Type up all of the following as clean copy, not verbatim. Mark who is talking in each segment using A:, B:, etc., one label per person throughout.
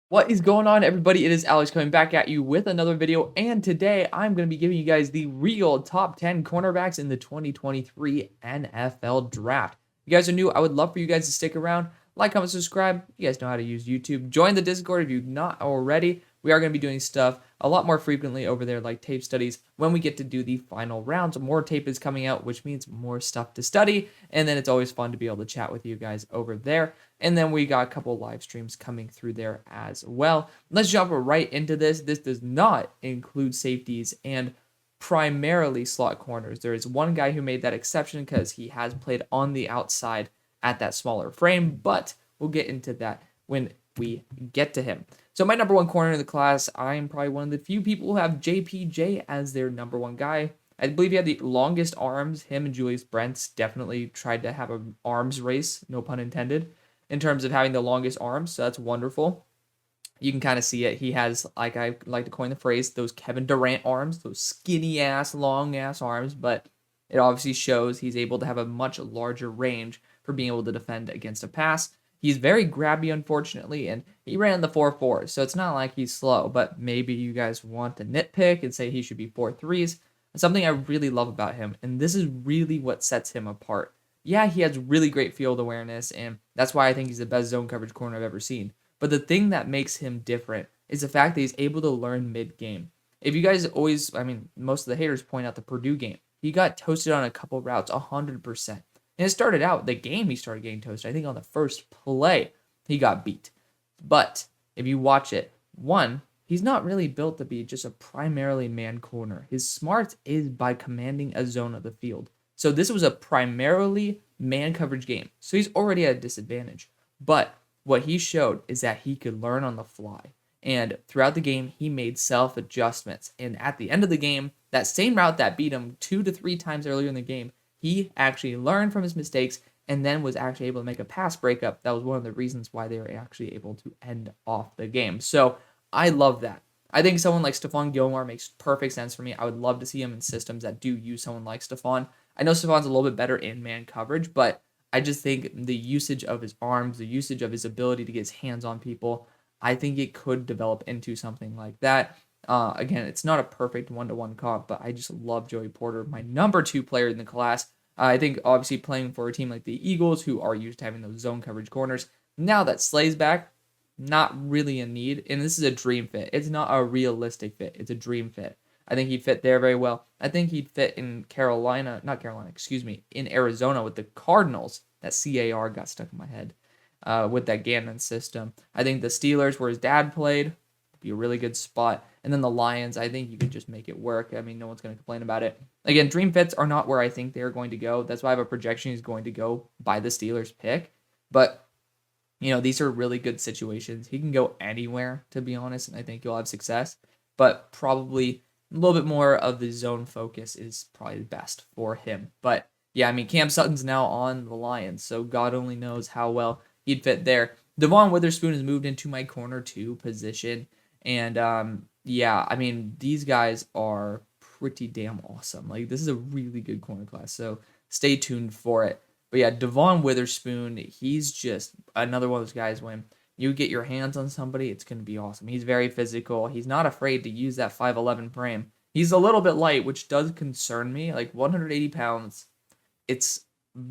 A: What is going on, everybody? It is Alex coming back at you with another video, and today I'm going to be giving you guys the real top 10 cornerbacks in the 2023 NFL Draft. If you guys are new, I would love for you guys to stick around, like, comment, subscribe. You guys know how to use YouTube. Join the Discord if you've not already. We are going to be doing stuff a lot more frequently over there, like tape studies, when we get to do the final rounds. More tape is coming out, which means more stuff to study, and then it's always fun to be able to chat with you guys over there. And then we got a couple live streams coming through there as well. Let's jump right into this. This does not include safeties and primarily slot corners. There is one guy who made that exception because he has played on the outside at that smaller frame, but we'll get into that when we get to him. So my number one corner in the class, I'm probably one of the few people who have JPJ as their number one guy. I believe he had the longest arms. Him and Julius Brents definitely tried to have an arms race, no pun intended, in terms of having the longest arms, so that's wonderful. You can kind of see it. He has, like I like to coin the phrase, those Kevin Durant arms, those skinny-ass, long-ass arms, but it obviously shows he's able to have a much larger range for being able to defend against a pass. He's very grabby, unfortunately, and he ran the 4.4, so it's not like he's slow, but maybe you guys want to nitpick and say he should be 4.3s. Something I really love about him, and this is really what sets him apart. Yeah, he has really great field awareness, and that's why I think he's the best zone coverage corner I've ever seen. But the thing that makes him different is the fact that he's able to learn mid-game. If you guys always, most of the haters point out the Purdue game. He got toasted on a couple routes 100%. And it started out, the game he started getting toasted, I think on the first play, he got beat. But if you watch it, one, he's not really built to be just a primarily man corner. His smarts is by commanding a zone of the field. So this was a primarily man coverage game. So he's already at a disadvantage. But what he showed is that he could learn on the fly. And throughout the game, he made self-adjustments. And at the end of the game, that same route that beat him 2 to 3 times earlier in the game, he actually learned from his mistakes and then was actually able to make a pass breakup. That was one of the reasons why they were actually able to end off the game. So I love that. I think someone like Stephon Gilmore makes perfect sense for me. I would love to see him in systems that do use someone like Stephon. I know Stephon's a little bit better in man coverage, but I just think the usage of his arms, the usage of his ability to get his hands on people, I think it could develop into something like that. Again, it's not a perfect one-to-one comp, but I just love Joey Porter, my number 2 player in the class. I think obviously playing for a team like the Eagles, who are used to having those zone coverage corners, now that Slay's back, not really a need, and this is a dream fit. It's not a realistic fit. It's a dream fit. I think he'd fit there very well. I think he'd fit in in Arizona with the Cardinals. That CAR got stuck in my head with that Gannon system. I think the Steelers, where his dad played, would be a really good spot. And then the Lions, I think you could just make it work. I mean, no one's going to complain about it. Again, dream fits are not where I think they're going to go. That's why I have a projection he's going to go by the Steelers pick. But, these are really good situations. He can go anywhere, to be honest, and I think you'll have success. But probably a little bit more of the zone focus is probably best for him. But yeah, Cam Sutton's now on the Lions, so God only knows how well he'd fit there. DEVON Witherspoon has moved into my corner 2 position. And these guys are pretty damn awesome. Like, this is a really good corner class, so stay tuned for it. But yeah, DEVON Witherspoon, he's just another one of those guys when you get your hands on somebody, it's going to be awesome. He's very physical. He's not afraid to use that 5'11 frame. He's a little bit light, which does concern me. Like 180 pounds, it's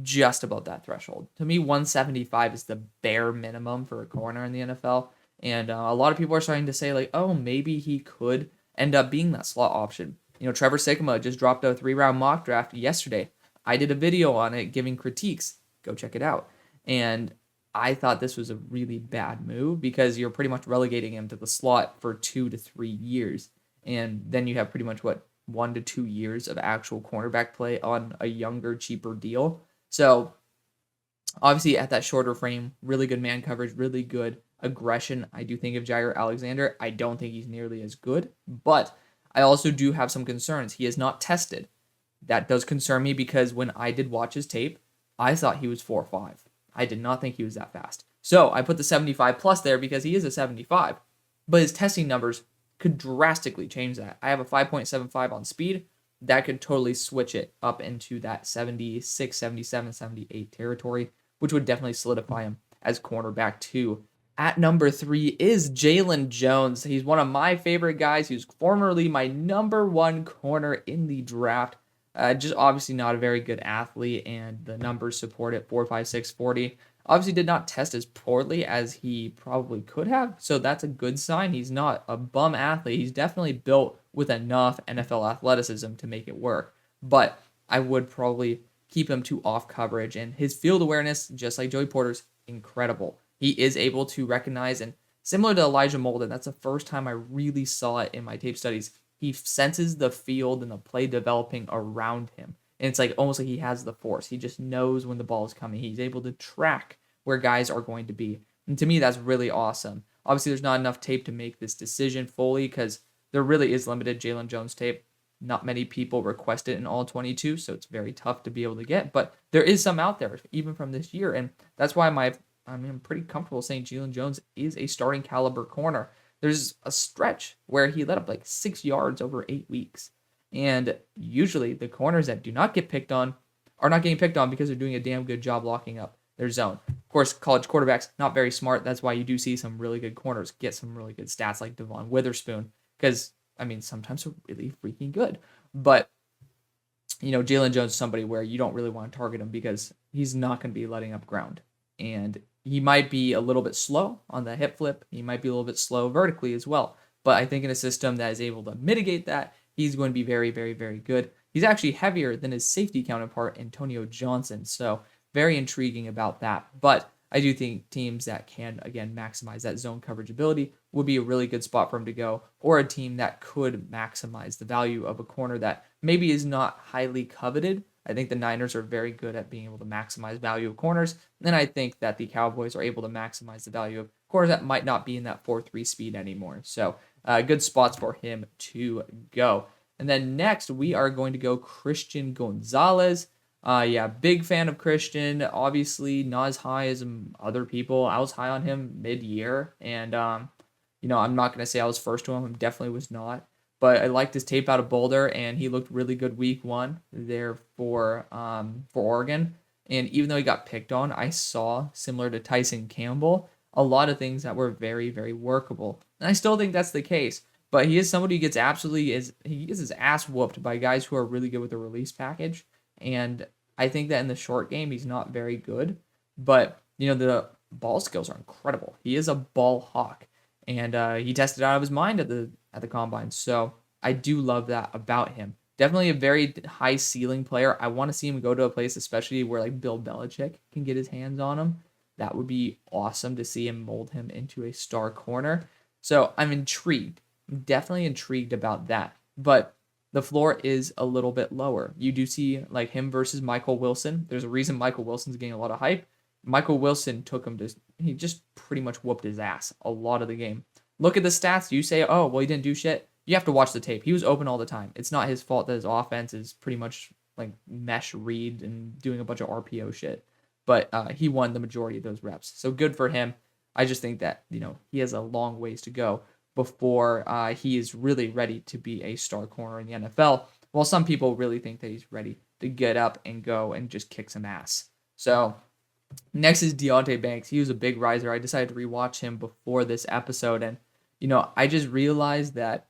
A: just about that threshold. To me, 175 is the bare minimum for a corner in the NFL. And a lot of people are starting to say, like, oh, maybe he could end up being that slot option. Trevor Sikkema just dropped a 3-round mock draft yesterday. I did a video on it giving critiques. Go check it out. And I thought this was a really bad move because you're pretty much relegating him to the slot for 2 to 3 years. And then you have pretty much, 1 to 2 years of actual cornerback play on a younger, cheaper deal. So, obviously, at that shorter frame, really good man coverage, really good aggression. I do think of Jair Alexander. I don't think he's nearly as good, but I also do have some concerns. He is not tested. That does concern me because when I did watch his tape, I thought he was 4.5. I did not think he was that fast. So I put the 75 plus there because he is a 75, but his testing numbers could drastically change that. I have a 5.75 on speed. That could totally switch it up into that 76, 77, 78 territory, which would definitely solidify him as cornerback 2. At number 3 is Jaylon Jones. He's one of my favorite guys. He was formerly my number 1 corner in the draft. Just obviously not a very good athlete, and the numbers support it, 4.56 40. Obviously did not test as poorly as he probably could have, so that's a good sign. He's not a bum athlete. He's definitely built with enough NFL athleticism to make it work, but I would probably keep him to off coverage, and his field awareness, just like Joey Porter's, incredible. He is able to recognize, and similar to Elijah Molden, that's the first time I really saw it in my tape studies. He senses the field and the play developing around him. And it's like almost like he has the force. He just knows when the ball is coming. He's able to track where guys are going to be. And to me, that's really awesome. Obviously, there's not enough tape to make this decision fully because there really is limited Jaylon Jones tape. Not many people request it in all 22, so it's very tough to be able to get. But there is some out there, even from this year. And that's why I'm pretty comfortable saying Jaylon Jones is a starting caliber corner. There's a stretch where he let up like 6 yards over 8 weeks. And usually the corners that do not get picked on are not getting picked on because they're doing a damn good job locking up their zone. Of course, college quarterbacks, not very smart. That's why you do see some really good corners get some really good stats like DEVON Witherspoon. Because, sometimes they're really freaking good. But, Jaylon Jones is somebody where you don't really want to target him because he's not going to be letting up ground. And he might be a little bit slow on the hip flip. He might be a little bit slow vertically as well. But I think in a system that is able to mitigate that, he's going to be very, very, very good. He's actually heavier than his safety counterpart, Antonio Johnson. So very intriguing about that. But I do think teams that can, again, maximize that zone coverage ability would be a really good spot for him to go, or a team that could maximize the value of a corner that maybe is not highly coveted. I think the Niners are very good at being able to maximize value of corners. And I think that the Cowboys are able to maximize the value of corners that might not be in that 4.3 speed anymore. So good spots for him to go. And then next, we are going to go Christian Gonzalez. Big fan of Christian. Obviously, not as high as other people. I was high on him mid-year. And, I'm not going to say I was first to him. I definitely was not. But I liked his tape out of Boulder, and he looked really good week 1 there for Oregon. And even though he got picked on, I saw, similar to Tyson Campbell, a lot of things that were very, very workable. And I still think that's the case. But he is somebody who gets he gets his ass whooped by guys who are really good with the release package. And I think that in the short game, he's not very good. But, the ball skills are incredible. He is a ball hawk. And he tested out of his mind at the combine. So I do love that about him. Definitely a very high ceiling player. I want to see him go to a place, especially where like Bill Belichick can get his hands on him. That would be awesome to see him mold him into a star corner. So I'm intrigued. I'm definitely intrigued about that. But the floor is a little bit lower. You do see like him versus Michael Wilson. There's a reason Michael Wilson's getting a lot of hype. Michael Wilson he just pretty much whooped his ass a lot of the game. Look at the stats. You say, oh, well, he didn't do shit. You have to watch the tape. He was open all the time. It's not his fault that his offense is pretty much like mesh read and doing a bunch of RPO shit. But he won the majority of those reps. So good for him. I just think that, he has a long ways to go before he is really ready to be a star corner in the NFL. While some people really think that he's ready to get up and go and just kick some ass. So next is Deonte Banks. He was a big riser. I decided to rewatch him before this episode. And, I just realized that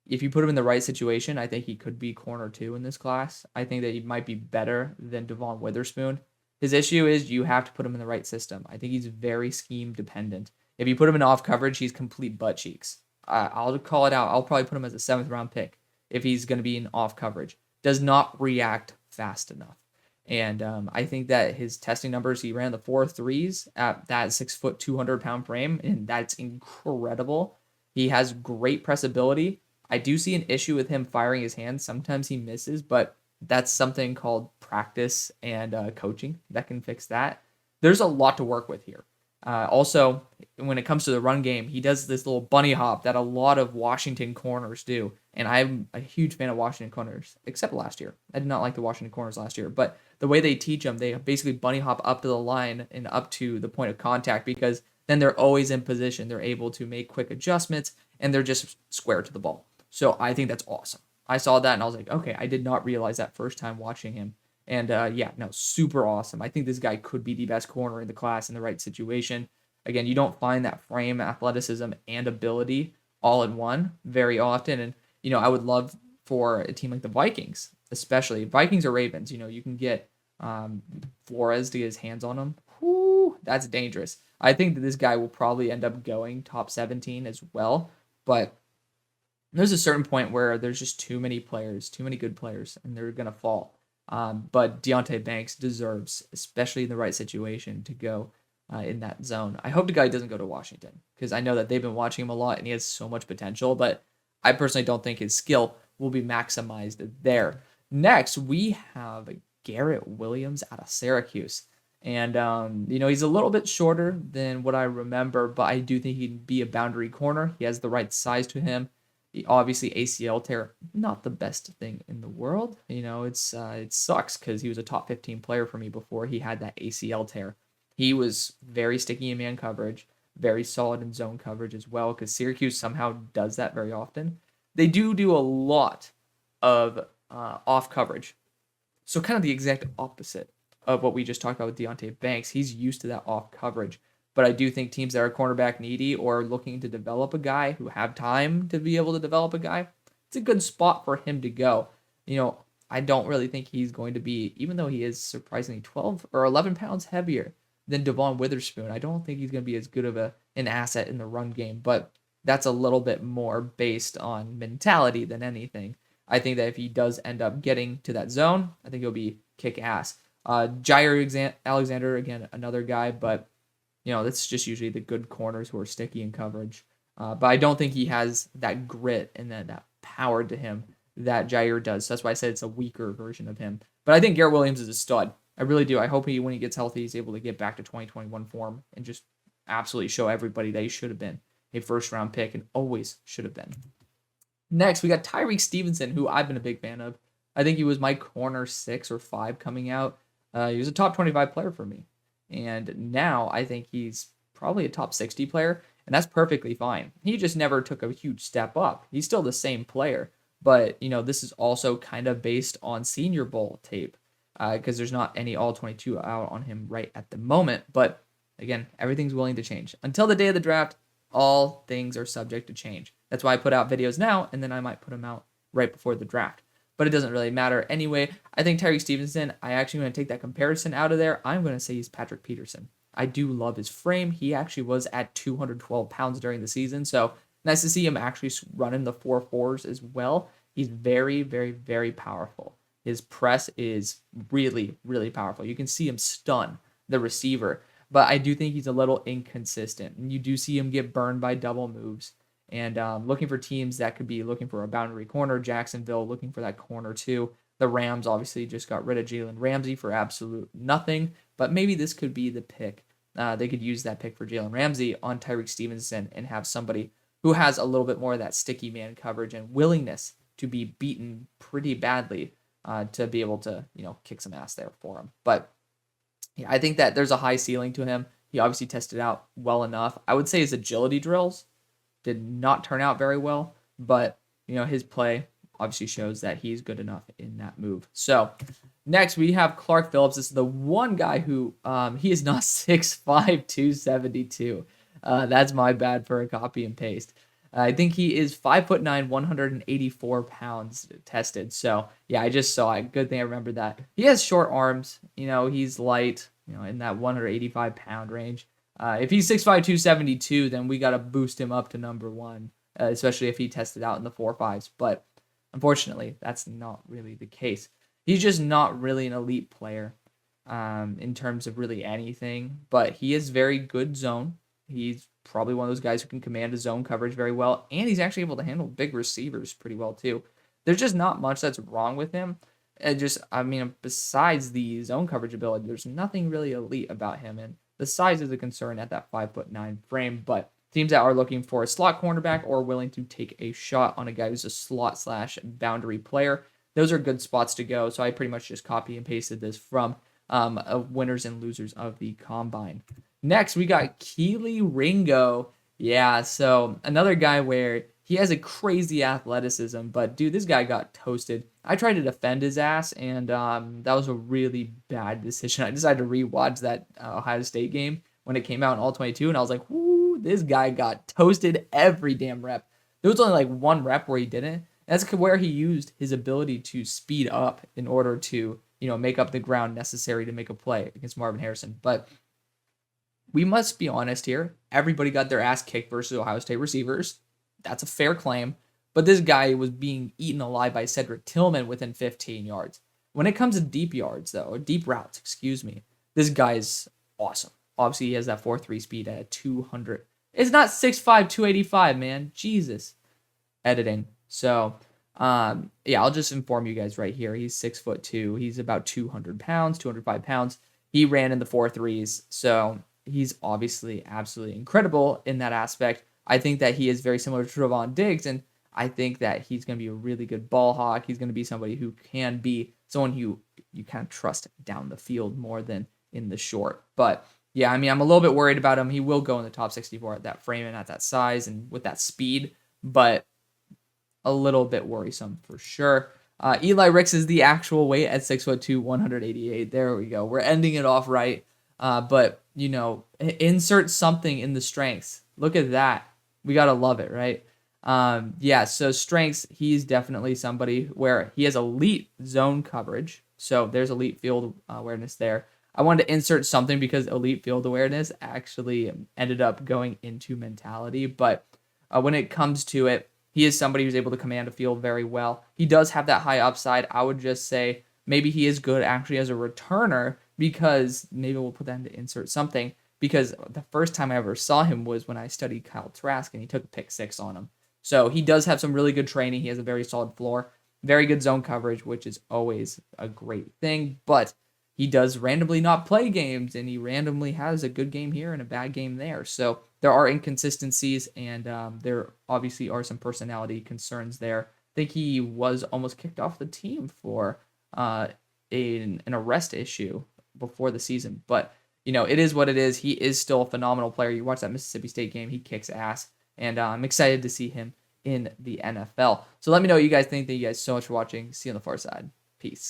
A: if you put him in the right situation, I think he could be corner 2 in this class. I think that he might be better than DeVon Witherspoon. His issue is you have to put him in the right system. I think he's very scheme dependent. If you put him in off coverage, he's complete butt cheeks. I'll call it out. I'll probably put him as a 7th round pick if he's going to be in off coverage. Does not react fast enough. And I think that his testing numbers, he ran the 4.3s at that 6 foot, 200 pound frame, and that's incredible. He has great pressability. I do see an issue with him firing his hands. Sometimes he misses, but that's something called practice and coaching that can fix that. There's a lot to work with here. Also, when it comes to the run game, he does this little bunny hop that a lot of Washington corners do. And I'm a huge fan of Washington corners, except last year. I did not like the Washington corners last year. But the way they teach them, they basically bunny hop up to the line and up to the point of contact because then they're always in position. They're able to make quick adjustments, and they're just square to the ball. So I think that's awesome. I saw that, and I was like, okay, I did not realize that first time watching him. And super awesome. I think this guy could be the best corner in the class in the right situation. Again, you don't find that frame, athleticism, and ability all in one very often. And, I would love for a team like the Vikings, especially Vikings or Ravens, you can get Flores to get his hands on him. Whew, that's dangerous. I think that this guy will probably end up going top 17 as well. But there's a certain point where there's just too many players, too many good players, and they're going to fall. But Deonte Banks deserves, especially in the right situation, to go in that zone. I hope the guy doesn't go to Washington because I know that they've been watching him a lot and he has so much potential, but I personally don't think his skill will be maximized there. Next, we have Garrett Williams out of Syracuse. And, he's a little bit shorter than what I remember, but I do think he'd be a boundary corner. He has the right size to him. Obviously, ACL tear, not the best thing in the world. It sucks because he was a top 15 player for me before he had that ACL tear. He was very sticky in man coverage, very solid in zone coverage as well, because Syracuse somehow does that very often. They do a lot of off coverage. So kind of the exact opposite of what we just talked about with Deonte Banks. He's used to that off coverage. But I do think teams that are cornerback needy or looking to develop a guy who have time to be able to develop a guy, it's a good spot for him to go. I don't really think he's going to be, even though he is surprisingly 12 or 11 pounds heavier than Devon Witherspoon, I don't think he's going to be as good of an asset in the run game. But that's a little bit more based on mentality than anything. I think that if he does end up getting to that zone, I think he'll be kick ass. Jair Alexander, again, another guy, but that's just usually the good corners who are sticky in coverage. But I don't think he has that grit and that power to him that Jair does. So that's why I said it's a weaker version of him. But I think Garrett Williams is a stud. I really do. I hope when he gets healthy, he's able to get back to 2021 form and just absolutely show everybody that he should have been a first-round pick and always should have been. Next, we got Tyrique Stevenson, who I've been a big fan of. I think he was my corner 6 or 5 coming out. He was a top 25 player for me. And now I think he's probably a top 60 player, and that's perfectly fine. He just never took a huge step up. He's still the same player, but this is also kind of based on Senior Bowl tape because there's not any All-22 out on him right at the moment. But again, everything's willing to change. Until the day of the draft, all things are subject to change. That's why I put out videos now, and then I might put them out right before the draft. But it doesn't really matter. Anyway, I think Tyrique Stevenson, I actually want to take that comparison out of there. I'm going to say he's Patrick Peterson. I do love his frame. He actually was at 212 pounds during the season. So nice to see him actually running the 4.4s as well. He's very, very, very powerful. His press is really, really powerful. You can see him stun the receiver. But I do think he's a little inconsistent. And you do see him get burned by double moves. And looking for teams that could be looking for a boundary corner. Jacksonville looking for that corner too. The Rams obviously just got rid of Jalen Ramsey for absolute nothing. But maybe this could be the pick. They could use that pick for Jalen Ramsey on Tyrique Stevenson and have somebody who has a little bit more of that sticky man coverage and willingness to be beaten pretty badly to be able to, kick some ass there for him. But yeah, I think that there's a high ceiling to him. He obviously tested out well enough. I would say his agility drills did not turn out very well, but his play obviously shows that he's good enough in that move. So next we have Clark Phillips. This is the one guy who he is not 6'5", 272. That's my bad for a copy and paste. I think he is 5'9", 184 pounds tested. So yeah, I just saw it. Good thing I remember that. He has short arms. He's light. In that 185 pound range. If he's 6'5", 272, then we got to boost him up to number 1, especially if he tested out in the 4.5s. But unfortunately, that's not really the case. He's just not really an elite player in terms of really anything, but he is very good zone. He's probably one of those guys who can command his zone coverage very well, and he's actually able to handle big receivers pretty well too. There's just not much that's wrong with him. Besides the zone coverage ability, there's nothing really elite about him, and the size is a concern at that 5'9" frame, but teams that are looking for a slot cornerback or willing to take a shot on a guy who's a slot/boundary player, those are good spots to go. So I pretty much just copy and pasted this from winners and losers of the combine. Next, we got Kelee Ringo. Yeah, so another guy where he has a crazy athleticism, but dude, this guy got toasted. I tried to defend his ass, and that was a really bad decision. I decided to rewatch that Ohio State game when it came out in all 22, and I was like, whoo, this guy got toasted every damn rep. There was only like one rep where he didn't. That's where he used his ability to speed up in order to, make up the ground necessary to make a play against Marvin Harrison. But we must be honest here. Everybody got their ass kicked versus Ohio State receivers. That's a fair claim. But this guy was being eaten alive by Cedric Tillman within 15 yards. When it comes to deep yards, though, or deep routes, this guy's awesome. Obviously, he has that 4.3 speed at 200. It's not 6'5", 285, man. Jesus. Editing. So, yeah, I'll just inform you guys right here. He's 6'2". He's about 200 pounds, 205 pounds. He ran in the 4.3s, so he's obviously absolutely incredible in that aspect. I think that he is very similar to Trevon Diggs, and I think that he's going to be a really good ball hawk. He's going to be somebody who can be someone who you kind of trust down the field more than in the short. But, yeah, I mean, I'm a little bit worried about him. He will go in the top 64 at that frame and at that size and with that speed, but a little bit worrisome for sure. Eli Ricks is the actual weight at 6'2", 188. There we go. We're ending it off right. But, insert something in the strengths. Look at that. We got to love it, right? Yeah, so strengths, he's definitely somebody where he has elite zone coverage. So there's elite field awareness there. I wanted to insert something because elite field awareness actually ended up going into mentality. But when it comes to it, he is somebody who's able to command a field very well. He does have that high upside. I would just say maybe he is good actually as a returner, because maybe we'll put that into insert something, because the first time I ever saw him was when I studied Kyle Trask and he took a pick 6 on him. So he does have some really good training. He has a very solid floor, very good zone coverage, which is always a great thing. But he does randomly not play games, and he randomly has a good game here and a bad game there. So there are inconsistencies, and there obviously are some personality concerns there. I think he was almost kicked off the team for an arrest issue before the season. But, it is what it is. He is still a phenomenal player. You watch that Mississippi State game, he kicks ass. And I'm excited to see him in the NFL. So let me know what you guys think. Thank you guys so much for watching. See you on the far side. Peace.